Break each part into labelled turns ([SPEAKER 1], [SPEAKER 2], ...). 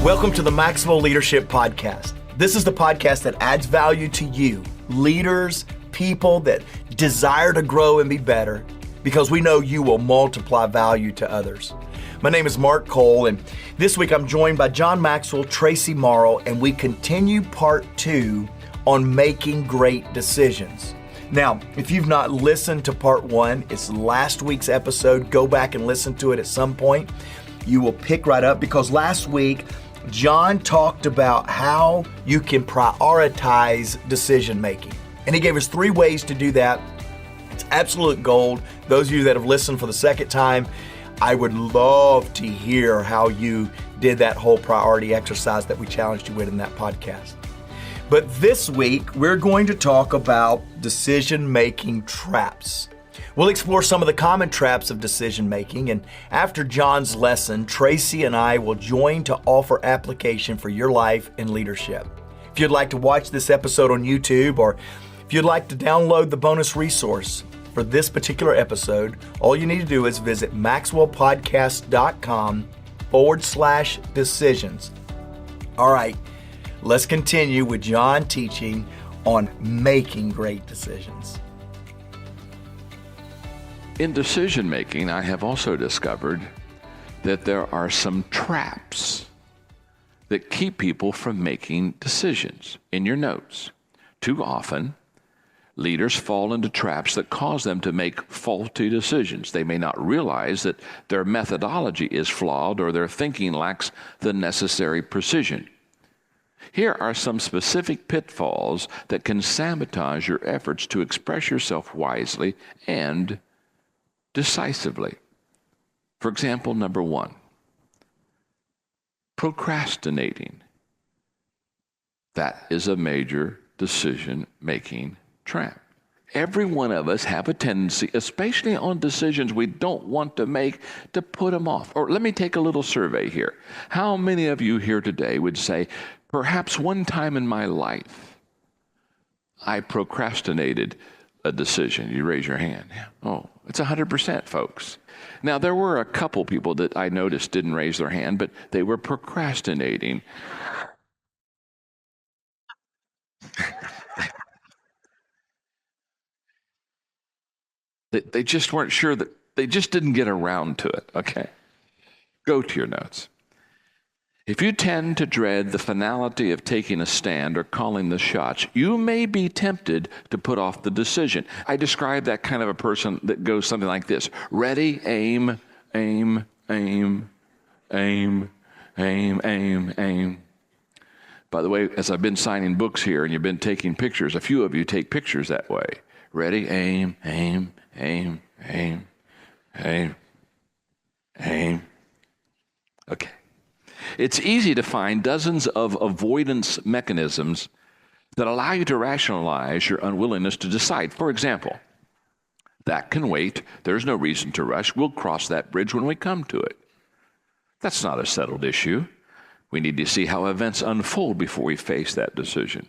[SPEAKER 1] Welcome to the Maxwell Leadership Podcast. This is the podcast that adds value to you, leaders, people that desire to grow and be better, because we know you will multiply value to others. My name is Mark Cole, and this week I'm joined by John Maxwell, Tracy Morrow, and we continue part 2 on making great decisions. Now, if you've not listened to part 1, it's last week's episode. Go back and listen to it at some point. You will pick right up, because last week, John talked about how you can prioritize decision making. And he gave us 3 ways to do that. It's absolute gold. Those of you that have listened for the second time, I would love to hear how you did that whole priority exercise that we challenged you with in that podcast. But this week, we're going to talk about decision-making traps. We'll explore some of the common traps of decision-making, and after John's lesson, Tracy and I will join to offer application for your life and leadership. If you'd like to watch this episode on YouTube, or if you'd like to download the bonus resource for this particular episode, all you need to do is visit maxwellpodcast.com/decisions. All right, let's continue with John teaching on making great decisions.
[SPEAKER 2] In decision making, I have also discovered that there are some traps that keep people from making decisions. In your notes, too often, leaders fall into traps that cause them to make faulty decisions. They may not realize that their methodology is flawed or their thinking lacks the necessary precision. Here are some specific pitfalls that can sabotage your efforts to express yourself wisely and decisively. For example, number 1, procrastinating. That is a major decision-making trap. Every one of us have a tendency, especially on decisions we don't want to make, to put them off. Or let me take a little survey here. How many of you here today would say, perhaps one time in my life, I procrastinated a decision? You raise your hand. Oh, it's 100%, folks. Now, there were a couple people that I noticed didn't raise their hand, but they were procrastinating. They just weren't sure, that they just didn't get around to it, okay? Go to your notes. If you tend to dread the finality of taking a stand or calling the shots, you may be tempted to put off the decision. I describe that kind of a person that goes something like this: ready, aim, aim, aim, aim, aim, aim, aim. By the way, as I've been signing books here and you've been taking pictures, a few of you take pictures that way. Ready, aim, aim, aim, aim, aim, aim. Okay. It's easy to find dozens of avoidance mechanisms that allow you to rationalize your unwillingness to decide. For example, that can wait. There's no reason to rush. We'll cross that bridge when we come to it. That's not a settled issue. We need to see how events unfold before we face that decision.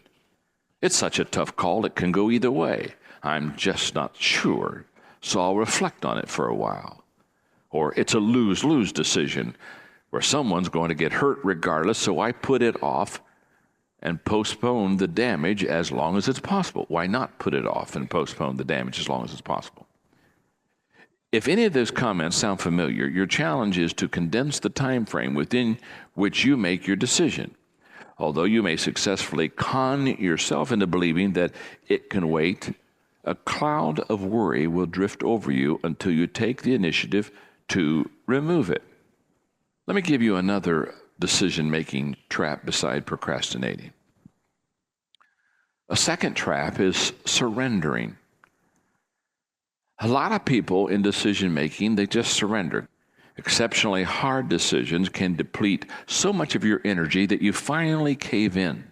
[SPEAKER 2] It's such a tough call, it can go either way. I'm just not sure, so I'll reflect on it for a while. Or it's a lose-lose decision, where someone's going to get hurt regardless, so I put it off and postpone the damage as long as it's possible. Why not put it off and postpone the damage as long as it's possible? If any of those comments sound familiar, your challenge is to condense the time frame within which you make your decision. Although you may successfully con yourself into believing that it can wait, a cloud of worry will drift over you until you take the initiative to remove it. Let me give you another decision-making trap beside procrastinating. A second trap is surrendering. A lot of people in decision-making, they just surrender. Exceptionally hard decisions can deplete so much of your energy that you finally cave in.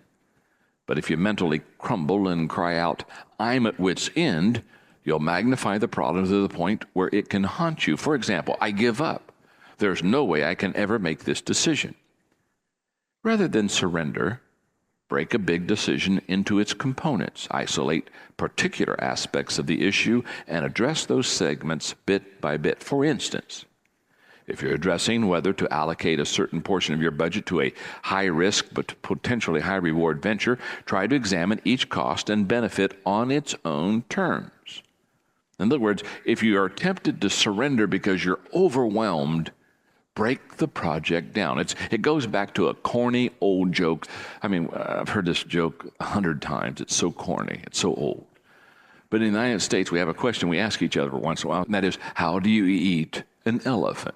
[SPEAKER 2] But if you mentally crumble and cry out, "I'm at wit's end," you'll magnify the problem to the point where it can haunt you. For example, "I give up. There's no way I can ever make this decision." Rather than surrender, break a big decision into its components, isolate particular aspects of the issue, and address those segments bit by bit. For instance, If you're addressing whether to allocate a certain portion of your budget to a high-risk but potentially high-reward venture, try to examine each cost and benefit on its own terms. In other words, if you are tempted to surrender because you're overwhelmed, break the project down. It goes back to a corny old joke. I mean, I've heard this joke 100 times. It's so corny. It's so old. But in the United States, we have a question we ask each other once in a while, and that is, how do you eat an elephant?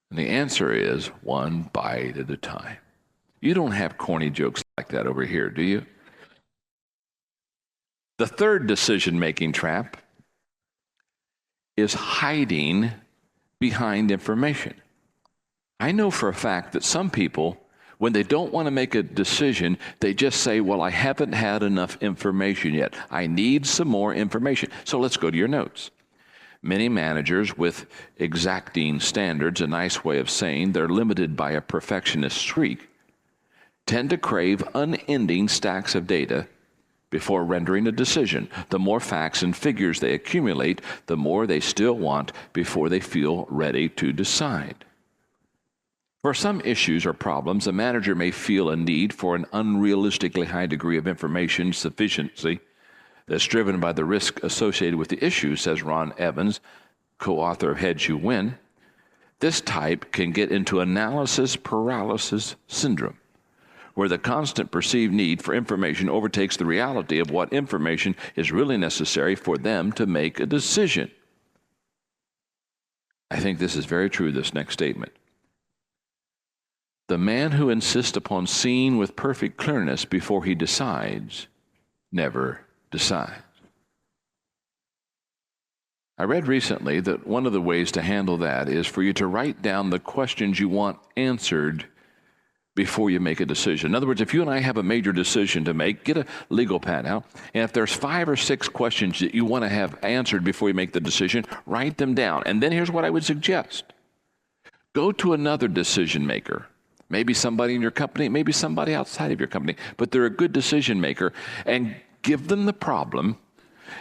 [SPEAKER 2] And the answer is one bite at a time. You don't have corny jokes like that over here, do you? The third decision-making trap is hiding behind information. I know for a fact that some people, when they don't want to make a decision, they just say, well, I haven't had enough information yet. I need some more information. So let's go to your notes. Many managers with exacting standards, a nice way of saying they're limited by a perfectionist streak, tend to crave unending stacks of data before rendering a decision. The more facts and figures they accumulate, the more they still want before they feel ready to decide. For some issues or problems, a manager may feel a need for an unrealistically high degree of information sufficiency that's driven by the risk associated with the issue, says Ron Evans, co-author of Heads You Win. This type can get into analysis paralysis syndrome, where the constant perceived need for information overtakes the reality of what information is really necessary for them to make a decision. I think this is very true, this next statement. The man who insists upon seeing with perfect clearness before he decides never decides. I read recently that one of the ways to handle that is for you to write down the questions you want answered before you make a decision. In other words, if you and I have a major decision to make, get a legal pad out, and if there's 5 or 6 questions that you want to have answered before you make the decision, write them down. And then here's what I would suggest. Go to another decision maker. Maybe somebody in your company, maybe somebody outside of your company, but they're a good decision maker, and give them the problem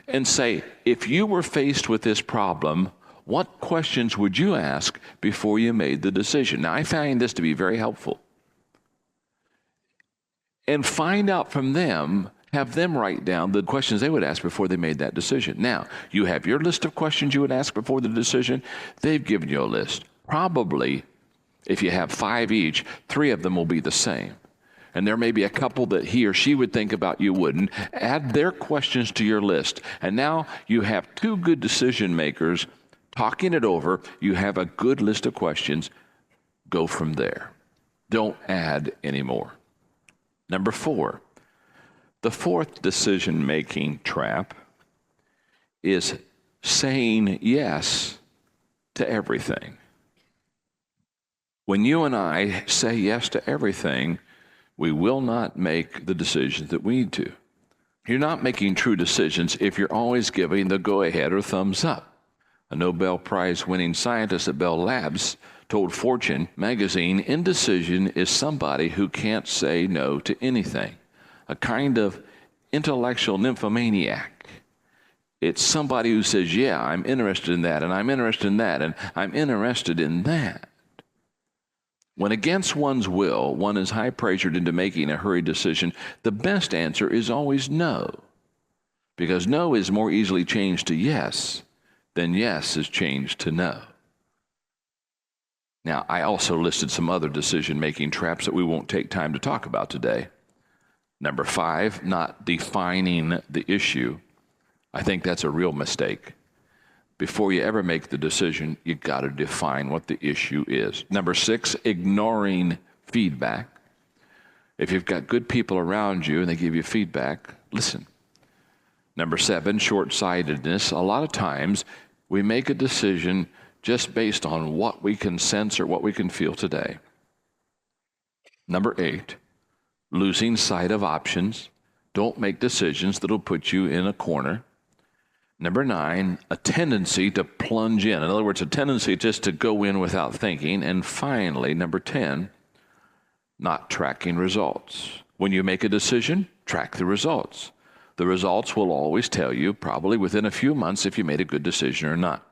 [SPEAKER 2] and say, if you were faced with this problem, what questions would you ask before you made the decision? Now, I find this to be very helpful. And find out from them, have them write down the questions they would ask before they made that decision. Now, you have your list of questions you would ask before the decision. They've given you a list. Probably, if you have 5 each, 3 of them will be the same. And there may be a couple that he or she would think about you wouldn't. Add their questions to your list. And now you have 2 good decision makers talking it over. You have a good list of questions. Go from there. Don't add any more. Number 4, the fourth decision-making trap is saying yes to everything. When you and I say yes to everything, we will not make the decisions that we need to. You're not making true decisions if you're always giving the go-ahead or thumbs up. A Nobel Prize-winning scientist at Bell Labs told Fortune magazine, indecision is somebody who can't say no to anything, a kind of intellectual nymphomaniac. It's somebody who says, yeah, I'm interested in that, and I'm interested in that, and I'm interested in that. When against one's will, one is high-pressured into making a hurried decision, the best answer is always no, because no is more easily changed to yes than yes is changed to no. Now, I also listed some other decision-making traps that we won't take time to talk about today. Number 5, not defining the issue. I think that's a real mistake. Before you ever make the decision, you've got to define what the issue is. Number 6, ignoring feedback. If you've got good people around you and they give you feedback, listen. Number 7, short-sightedness. A lot of times we make a decision just based on what we can sense or what we can feel today. Number 8, losing sight of options. Don't make decisions that'll put you in a corner. Number 9, a tendency to plunge in. In other words, a tendency just to go in without thinking. And finally, number 10, not tracking results. When you make a decision, track the results. The results will always tell you, probably within a few months, if you made a good decision or not.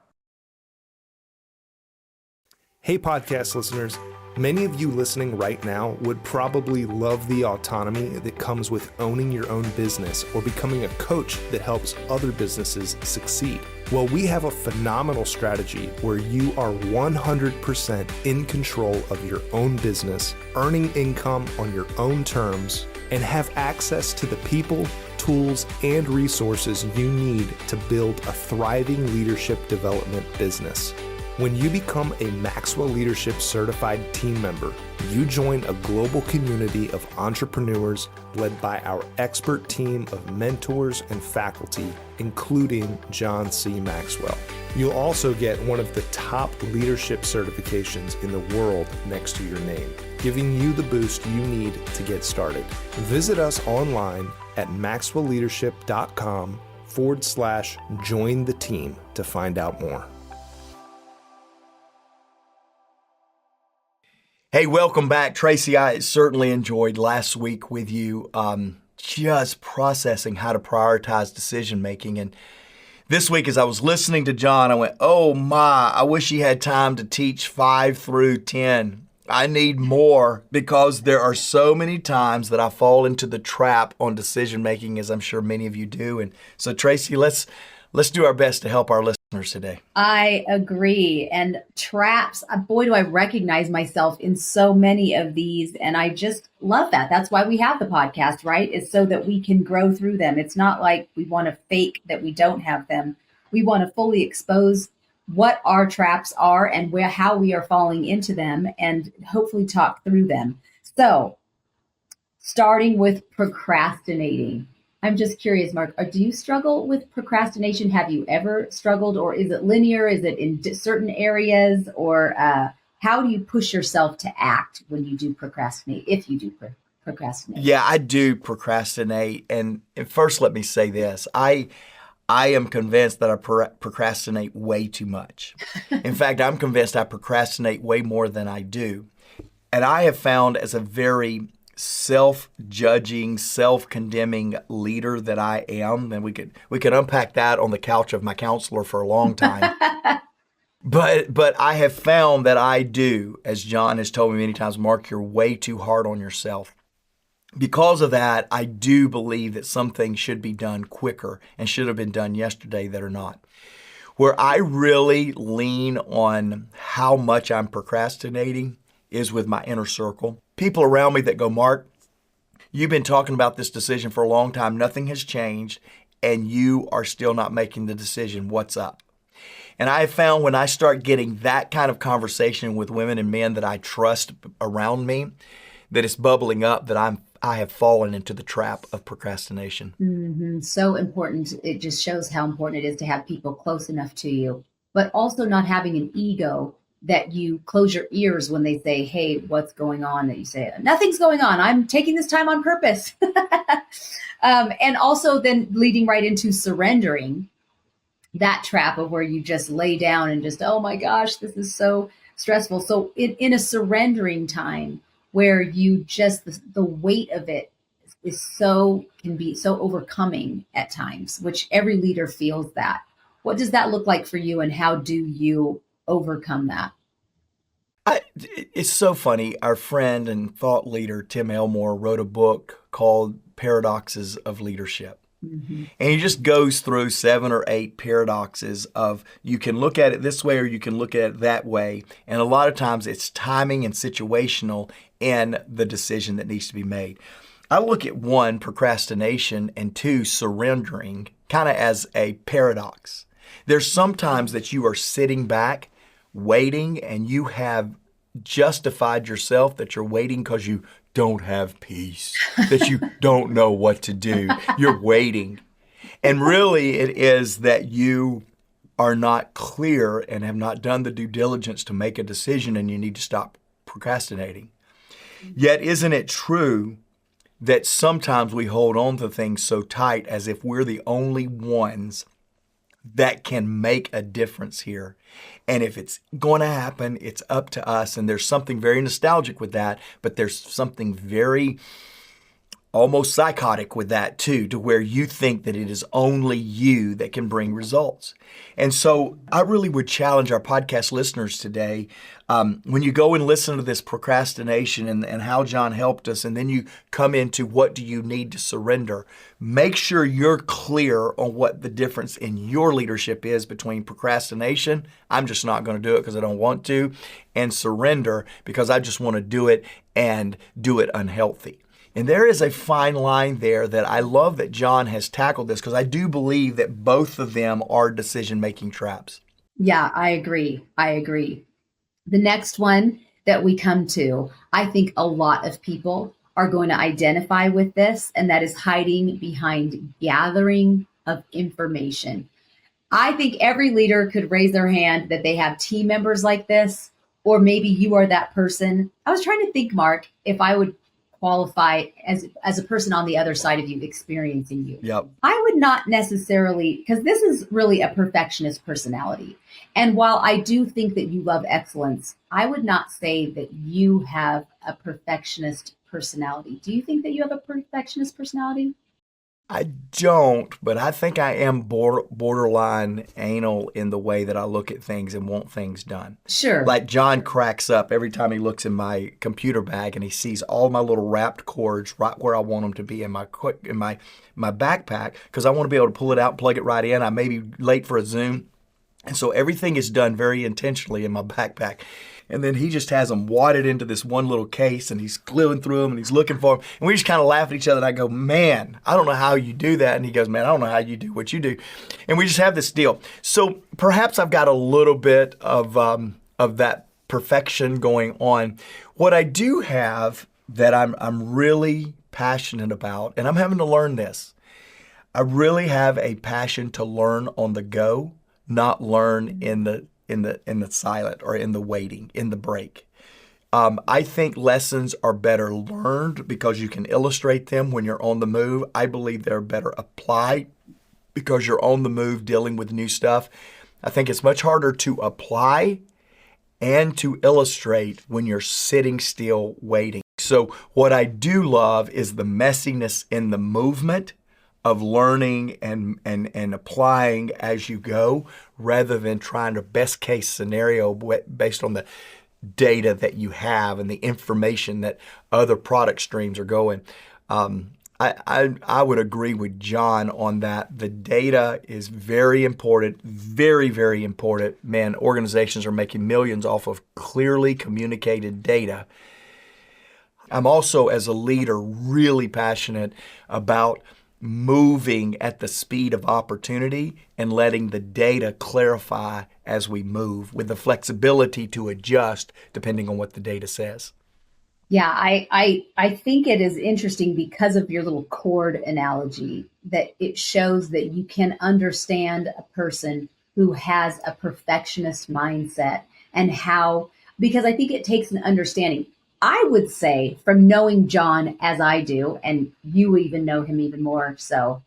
[SPEAKER 3] Hey, podcast listeners. Many of you listening right now would probably love the autonomy that comes with owning your own business or becoming a coach that helps other businesses succeed. Well, we have a phenomenal strategy where you are 100% in control of your own business, earning income on your own terms, and have access to the people, tools, and resources you need to build a thriving leadership development business. When you become a Maxwell Leadership Certified Team member, you join a global community of entrepreneurs led by our expert team of mentors and faculty, including John C. Maxwell. You'll also get one of the top leadership certifications in the world next to your name, giving you the boost you need to get started. Visit us online at maxwellleadership.com/join the team to find out more.
[SPEAKER 1] Hey, welcome back. Tracy, I certainly enjoyed last week with you, just processing how to prioritize decision making. And this week, as I was listening to John, I went, oh my, I wish he had time to teach 5 through 10. I need more, because there are so many times that I fall into the trap on decision making, as I'm sure many of you do. And so, Tracy, let's do our best to help our listeners today.
[SPEAKER 4] I agree. And traps, boy, do I recognize myself in so many of these. And I just love that. That's why we have the podcast, right? It's so that we can grow through them. It's not like we want to fake that we don't have them. We want to fully expose what our traps are and how we are falling into them, and hopefully talk through them. So, starting with procrastinating. I'm just curious, Mark, do you struggle with procrastination? Have you ever struggled, or is it linear? Is it in certain areas, or how do you push yourself to act when you do procrastinate, if you do procrastinate?
[SPEAKER 1] Yeah, I do procrastinate. And first, let me say this. I am convinced that I procrastinate way too much. In fact, I'm convinced I procrastinate way more than I do. And I have found, as a very self-judging, self-condemning leader that I am, and we could unpack that on the couch of my counselor for a long time. But I have found that I do, as John has told me many times, Mark, you're way too hard on yourself. Because of that, I do believe that some things should be done quicker and should have been done yesterday that are not. Where I really lean on how much I'm procrastinating is with my inner circle. People around me that go, Mark, you've been talking about this decision for a long time. Nothing has changed, and you are still not making the decision. What's up? And I have found when I start getting that kind of conversation with women and men that I trust around me, that it's bubbling up, that I have fallen into the trap of procrastination.
[SPEAKER 4] Mm-hmm. So important. It just shows how important it is to have people close enough to you, but also not having an ego that you close your ears when they say, hey, what's going on? That you say, nothing's going on. I'm taking this time on purpose. And also then leading right into surrendering, that trap of where you just lay down and just, oh my gosh, this is so stressful. So in a surrendering time where you just, the weight of it can be so overcoming at times, which every leader feels that. What does that look like for you, and how do you overcome that?
[SPEAKER 1] It's so funny. Our friend and thought leader, Tim Elmore, wrote a book called Paradoxes of Leadership. Mm-hmm. And he just goes through 7 or 8 paradoxes of, you can look at it this way or you can look at it that way. And a lot of times it's timing and situational in the decision that needs to be made. I look at 1, procrastination, and 2, surrendering, kind of as a paradox. There's sometimes that you are sitting back waiting, and you have justified yourself that you're waiting because you don't have peace, that you don't know what to do. You're waiting. And really it is that you are not clear and have not done the due diligence to make a decision, and you need to stop procrastinating. Yet isn't it true that sometimes we hold on to things so tight as if we're the only ones that can make a difference here? And if it's going to happen, it's up to us. And there's something very nostalgic with that, but there's something very almost psychotic with that too, to where you think that it is only you that can bring results. And so I really would challenge our podcast listeners today, when you go and listen to this procrastination and how John helped us, and then you come into what do you need to surrender, make sure you're clear on what the difference in your leadership is between procrastination, I'm just not going to do it because I don't want to, and surrender because I just want to do it and do it unhealthy. And there is a fine line there that I love that John has tackled this, because I do believe that both of them are decision-making traps.
[SPEAKER 4] Yeah, I agree. The next one that we come to, I think a lot of people are going to identify with this, and that is hiding behind gathering of information. I think every leader could raise their hand that they have team members like this, or maybe you are that person. I was trying to think, Mark, if I would qualify as a person on the other side of you, experiencing you.
[SPEAKER 1] Yep.
[SPEAKER 4] I would not necessarily, because this is really a perfectionist personality. And while I do think that you love excellence, I would not say that you have a perfectionist personality. Do you think that you have a perfectionist personality?
[SPEAKER 1] I don't, but I think I am borderline anal in the way that I look at things and want things done.
[SPEAKER 4] Sure.
[SPEAKER 1] Like John cracks up every time he looks in my computer bag and he sees all my little wrapped cords right where I want them to be in my backpack, because I want to be able to pull it out and plug it right in. I may be late for a Zoom. And so everything is done very intentionally in my backpack. And then he just has them wadded into this one little case, and he's gluing through them and he's looking for them. And we just kind of laugh at each other. And I go, man, I don't know how you do that. And he goes, man, I don't know how you do what you do. And we just have this deal. So perhaps I've got a little bit of that perfection going on. What I do have that I'm really passionate about, and I'm having to learn this, I really have a passion to learn on the go, not learn in the silent or in the waiting, in the break. I think lessons are better learned because you can illustrate them when you're on the move. I believe they're better applied because you're on the move dealing with new stuff. I think it's much harder to apply and to illustrate when you're sitting still waiting. So what I do love is the messiness in the movement of learning and applying as you go, rather than trying to best case scenario based on the data that you have and the information that other product streams are going. I would agree with John on that. The data is very important, very, very important. Man, organizations are making millions off of clearly communicated data. I'm also, as a leader, really passionate about moving at the speed of opportunity and letting the data clarify as we move, with the flexibility to adjust depending on what the data says.
[SPEAKER 4] Yeah, I think it is interesting because of your little cord analogy, that it shows that you can understand a person who has a perfectionist mindset, and how, because I think it takes an understanding. I would say, from knowing John as I do, and you even know him even more so,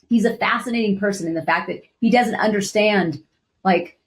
[SPEAKER 4] he's a fascinating person in the fact that he doesn't understand like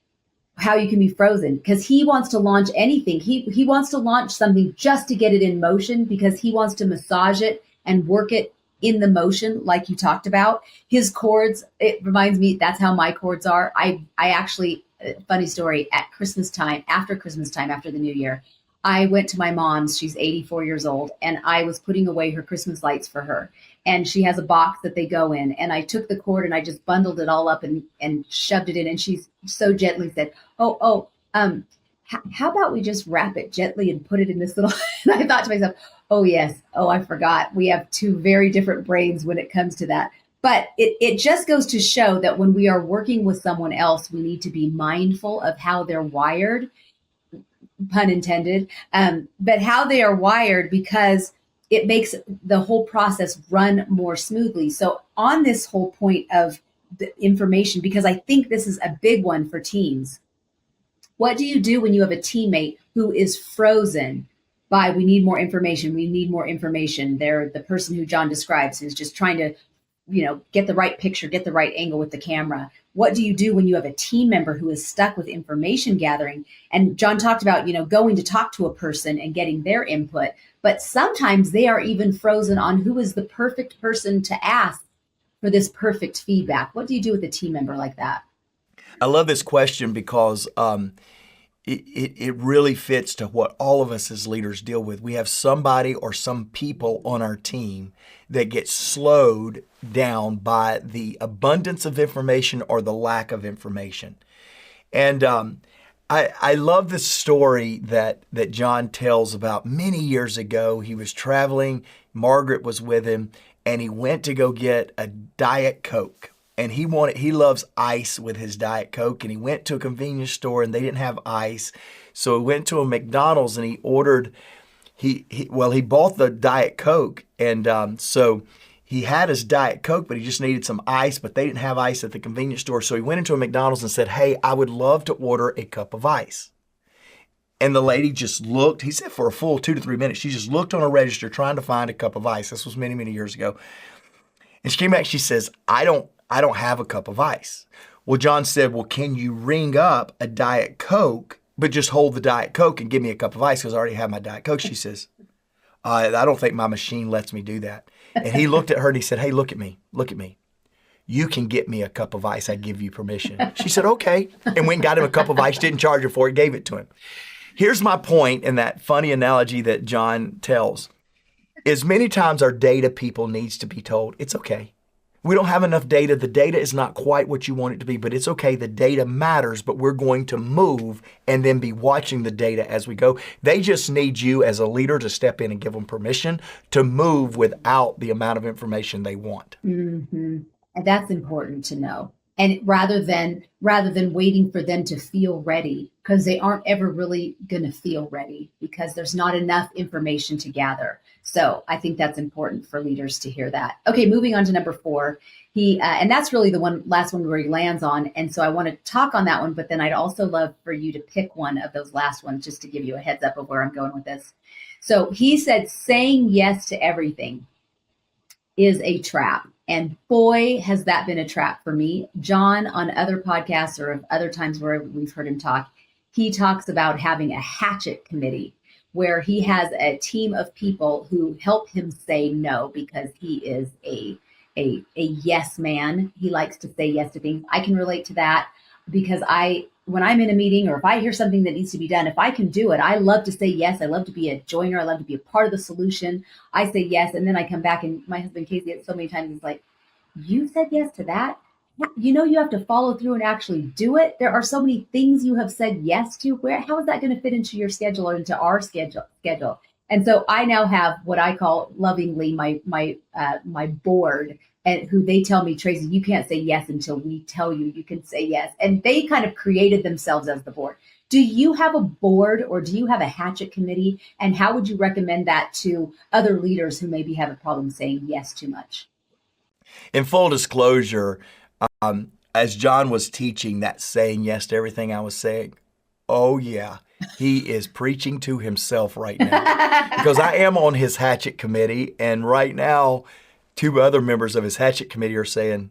[SPEAKER 4] how you can be frozen, because he wants to launch anything. He wants to launch something just to get it in motion, because he wants to massage it and work it in the motion, like you talked about. His chords, it reminds me, that's how my chords are. I actually, funny story, at Christmas time, after the New Year, I went to my mom's, she's 84 years old, and I was putting away her Christmas lights for her. And she has a box that they go in. And I took the cord and I just bundled it all up and shoved it in. And she so gently said, how about we just wrap it gently and put it in this little, and I thought to myself, oh yes, I forgot. We have two very different brains when it comes to that. But it just goes to show that when we are working with someone else, we need to be mindful of how they're wired, pun intended, but how they are wired, because it makes the whole process run more smoothly. So on this whole point of the information, because I think this is a big one for teams, what do you do when you have a teammate who is frozen by, we need more information, They're the person who John describes, who's just trying to get the right picture, get the right angle with the camera? What do you do when you have a team member who is stuck with information gathering? And John talked about, going to talk to a person and getting their input, but sometimes they are even frozen on who is the perfect person to ask for this perfect feedback. What do you do with a team member like that?
[SPEAKER 1] I love this question because it really fits to what all of us as leaders deal with. We have somebody or some people on our team that get slowed down by the abundance of information or the lack of information. And I love this story that John tells about many years ago. He was traveling, Margaret was with him, and he went to go get a Diet Coke. And he loves ice with his Diet Coke, and he went to a convenience store and they didn't have ice. So he went to a McDonald's and he ordered, he bought the Diet Coke. And so he had his Diet Coke, but he just needed some ice, but they didn't have ice at the convenience store. So he went into a McDonald's and said, "Hey, I would love to order a cup of ice." And the lady just looked, he said for a full 2 to 3 minutes, she just looked on a register trying to find a cup of ice. This was many, many years ago. And she came back, she says, I don't have a cup of ice. Well, John said, "Well, can you ring up a Diet Coke, but just hold the Diet Coke and give me a cup of ice because I already have my Diet Coke?" She says, I don't think my machine lets me do that. And he looked at her and he said, "Hey, look at me. You can get me a cup of ice. I give you permission." She said, "Okay." And went and got him a cup of ice, didn't charge her for it, gave it to him. Here's my point in that funny analogy that John tells, is many times our data people needs to be told, it's okay. We don't have enough data. The data is not quite what you want it to be, but it's okay. The data matters, but we're going to move and then be watching the data as we go. They just need you as a leader to step in and give them permission to move without the amount of information they want.
[SPEAKER 4] Mm-hmm. And that's important to know. And rather than waiting for them to feel ready, because they aren't ever really going to feel ready because there's not enough information to gather. So I think that's important for leaders to hear that. Okay, moving on to number 4. And that's really the last one where he lands on. And so I want to talk on that one, but then I'd also love for you to pick one of those last ones just to give you a heads up of where I'm going with this. So he said, saying yes to everything is a trap. And boy, has that been a trap for me. John, on other podcasts or other times where we've heard him talk, he talks about having a hatchet committee where he has a team of people who help him say no because he is a yes man. He likes to say yes to things. I can relate to that because when I'm in a meeting or if I hear something that needs to be done, if I can do it, I love to say yes. I love to be a joiner. I love to be a part of the solution. I say yes. And then I come back and my husband, Casey, so many times he's like, "You said yes to that? You have to follow through and actually do it. There are so many things you have said yes to. How is that going to fit into your schedule or into our schedule? And so I now have what I call lovingly my board, and who they tell me, "Tracy, you can't say yes until we tell you can say yes." And they kind of created themselves as the board. Do you have a board or do you have a hatchet committee? And how would you recommend that to other leaders who maybe have a problem saying yes too much?
[SPEAKER 1] In full disclosure, as John was teaching that saying yes to everything I was saying, oh yeah, he is preaching to himself right now because I am on his hatchet committee. And right now, 2 other members of his hatchet committee are saying,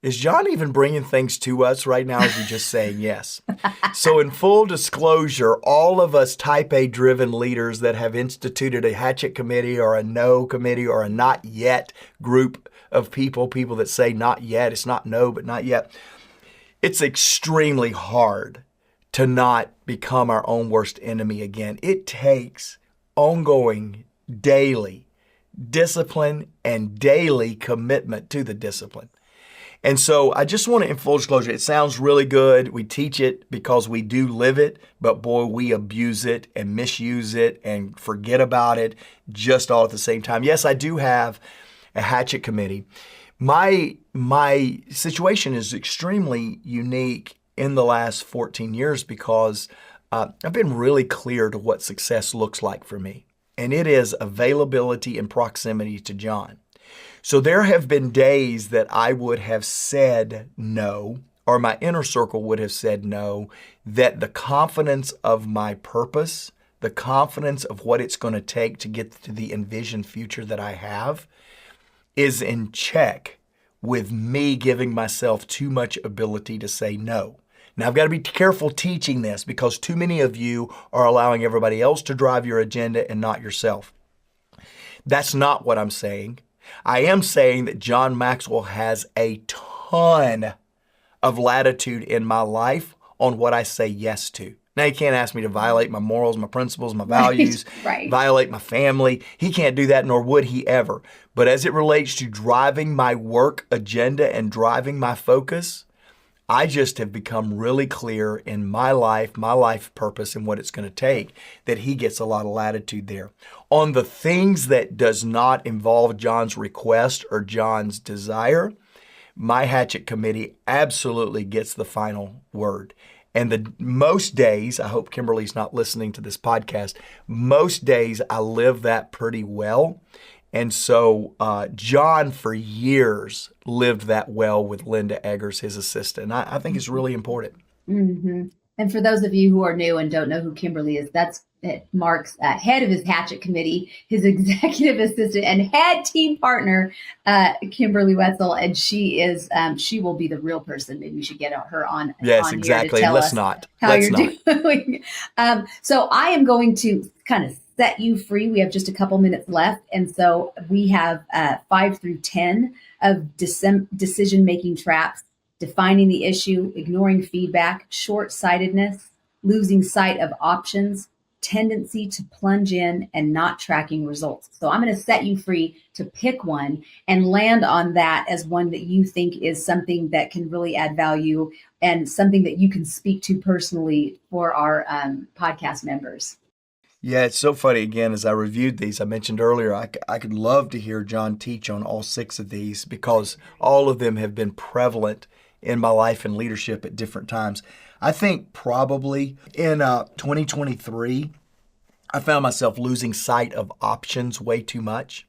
[SPEAKER 1] "Is John even bringing things to us right now? Or is he just saying yes?" So in full disclosure, all of us type A driven leaders that have instituted a hatchet committee or a no committee or a not yet group of people that say not yet, it's not no, but not yet. It's extremely hard to not become our own worst enemy again. It takes ongoing daily discipline and daily commitment to the discipline. And so I just want to, in full disclosure, it sounds really good. We teach it because we do live it, but boy, we abuse it and misuse it and forget about it just all at the same time. Yes, I do have a hatchet committee. My situation is extremely unique in the last 14 years because I've been really clear to what success looks like for me. And it is availability and proximity to John. So there have been days that I would have said no, or my inner circle would have said no, that the confidence of my purpose, the confidence of what it's going to take to get to the envisioned future that I have is in check with me giving myself too much ability to say no. Now, I've got to be careful teaching this because too many of you are allowing everybody else to drive your agenda and not yourself. That's not what I'm saying. I am saying that John Maxwell has a ton of latitude in my life on what I say yes to. Now, he can't ask me to violate my morals, my principles, my values,
[SPEAKER 4] Right.
[SPEAKER 1] violate my family. He can't do that, nor would he ever. But as it relates to driving my work agenda and driving my focus, I just have become really clear in my life purpose, and what it's going to take, that he gets a lot of latitude there. On the things that does not involve John's request or John's desire, my hatchet committee absolutely gets the final word. And most days, I hope Kimberly's not listening to this podcast, most days I live that pretty well. And so John, for years, lived that well with Linda Eggers, his assistant. I think it's really important.
[SPEAKER 4] Mm-hmm. And for those of you who are new and don't know who Kimberly is, that's Mark's head of his hatchet committee, his executive assistant and head team partner, Kimberly Wetzel. And she will be the real person. Maybe we should get her on.
[SPEAKER 1] Yes,
[SPEAKER 4] on
[SPEAKER 1] exactly.
[SPEAKER 4] Here to tell
[SPEAKER 1] Let's
[SPEAKER 4] us
[SPEAKER 1] not.
[SPEAKER 4] how
[SPEAKER 1] Let's
[SPEAKER 4] you're
[SPEAKER 1] not.
[SPEAKER 4] doing. So I am going to kind of set you free. We have just a couple minutes left. And so we have 5 through 10 of decision-making traps: defining the issue, ignoring feedback, short-sightedness, losing sight of options, tendency to plunge in, and not tracking results. So I'm going to set you free to pick one and land on that as one that you think is something that can really add value and something that you can speak to personally for our podcast members.
[SPEAKER 1] Yeah, it's so funny. Again, as I reviewed these, I mentioned earlier, I could love to hear John teach on all 6 of these because all of them have been prevalent in my life and leadership at different times. I think probably in 2023, I found myself losing sight of options way too much.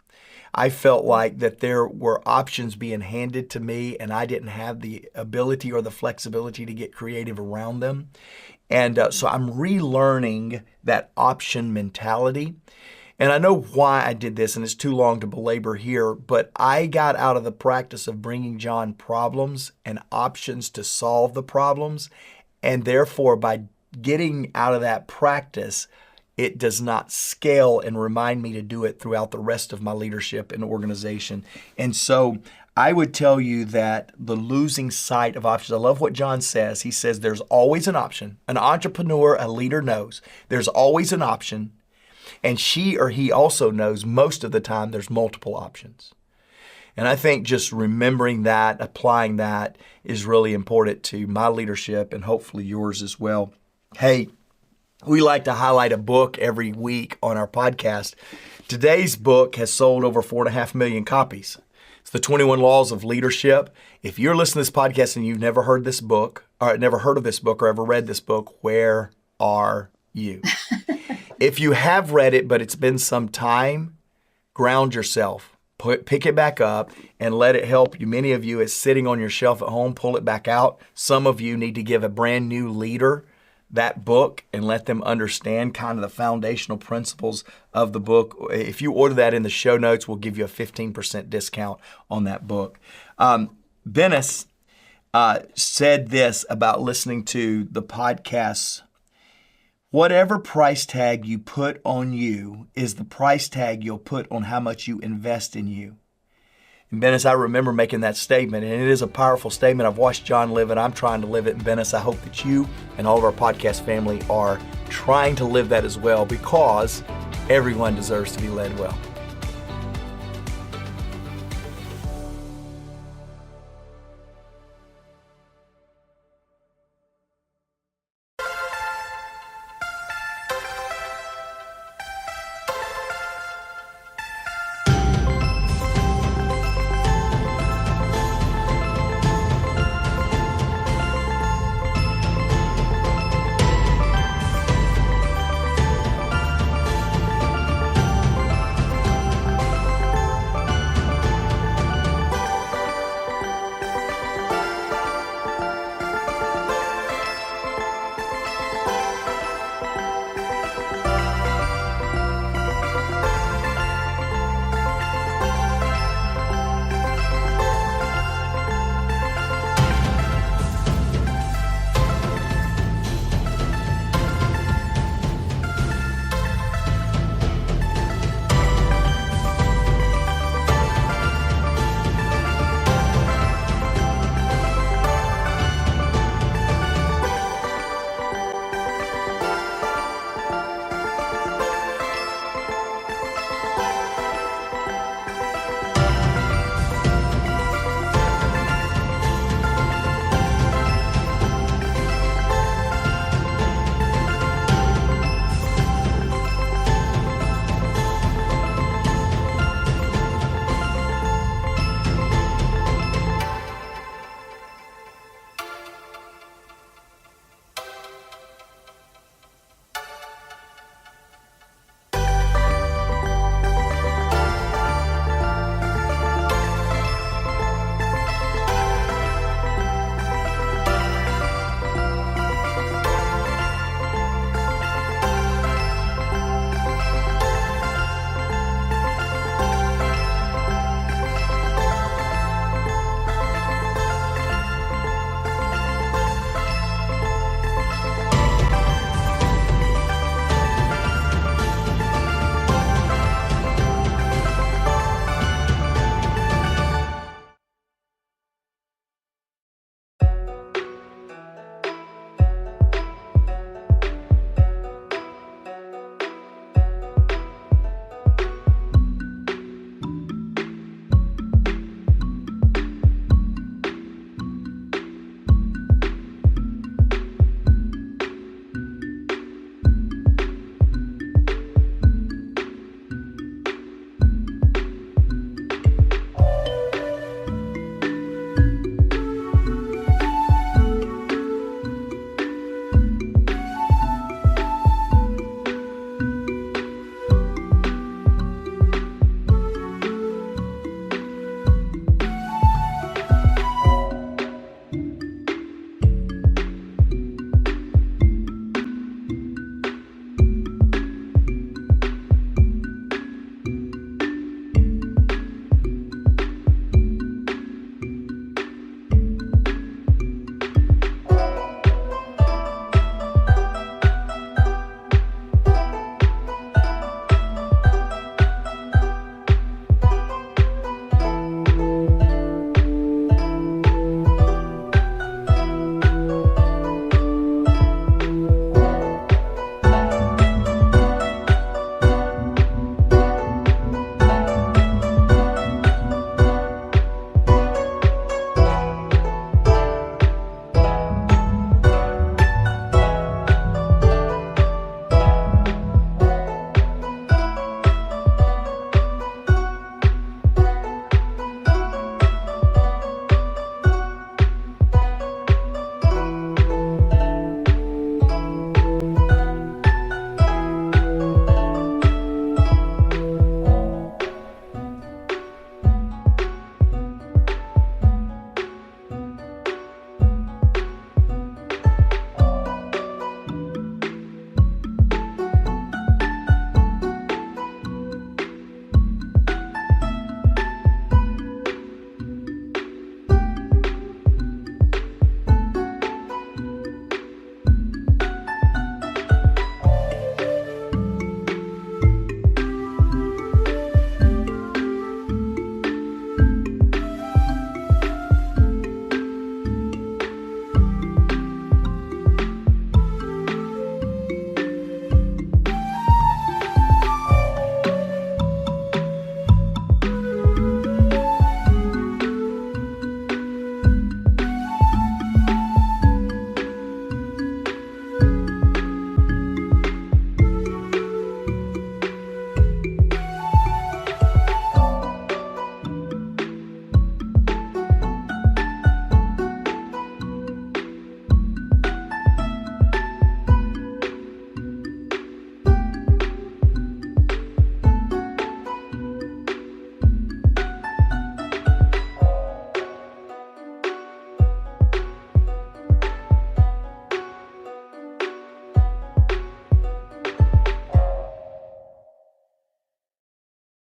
[SPEAKER 1] I felt like that there were options being handed to me and I didn't have the ability or the flexibility to get creative around them. And so I'm relearning that option mentality. And I know why I did this, and it's too long to belabor here, but I got out of the practice of bringing John problems and options to solve the problems. And therefore, by getting out of that practice, it does not scale and remind me to do it throughout the rest of my leadership and organization. And so I would tell you that the losing sight of options, I love what John says. He says there's always an option. An entrepreneur, a leader knows there's always an option. And she or he also knows most of the time there's multiple options. And I think just remembering that, applying that is really important to my leadership and hopefully yours as well. Hey, we like to highlight a book every week on our podcast. Today's book has sold over 4.5 million copies. It's the 21 Laws of Leadership. If you're listening to this podcast and you've never heard this book, or never heard of this book or ever read this book, where are you? If you have read it, but it's been some time, ground yourself. Pick it back up and let it help you. Many of you, it's sitting on your shelf at home, pull it back out. Some of you need to give a brand new leader that book and let them understand kind of the foundational principles of the book. If you order that in the show notes, we'll give you a 15% discount on that book. Bennis said this about listening to the podcasts: whatever price tag you put on you is the price tag you'll put on how much you invest in you. And Bennis, I remember making that statement, and it is a powerful statement. I've watched John live it. I'm trying to live it. And Bennis, I hope that you and all of our podcast family are trying to live that as well, because everyone deserves to be led well.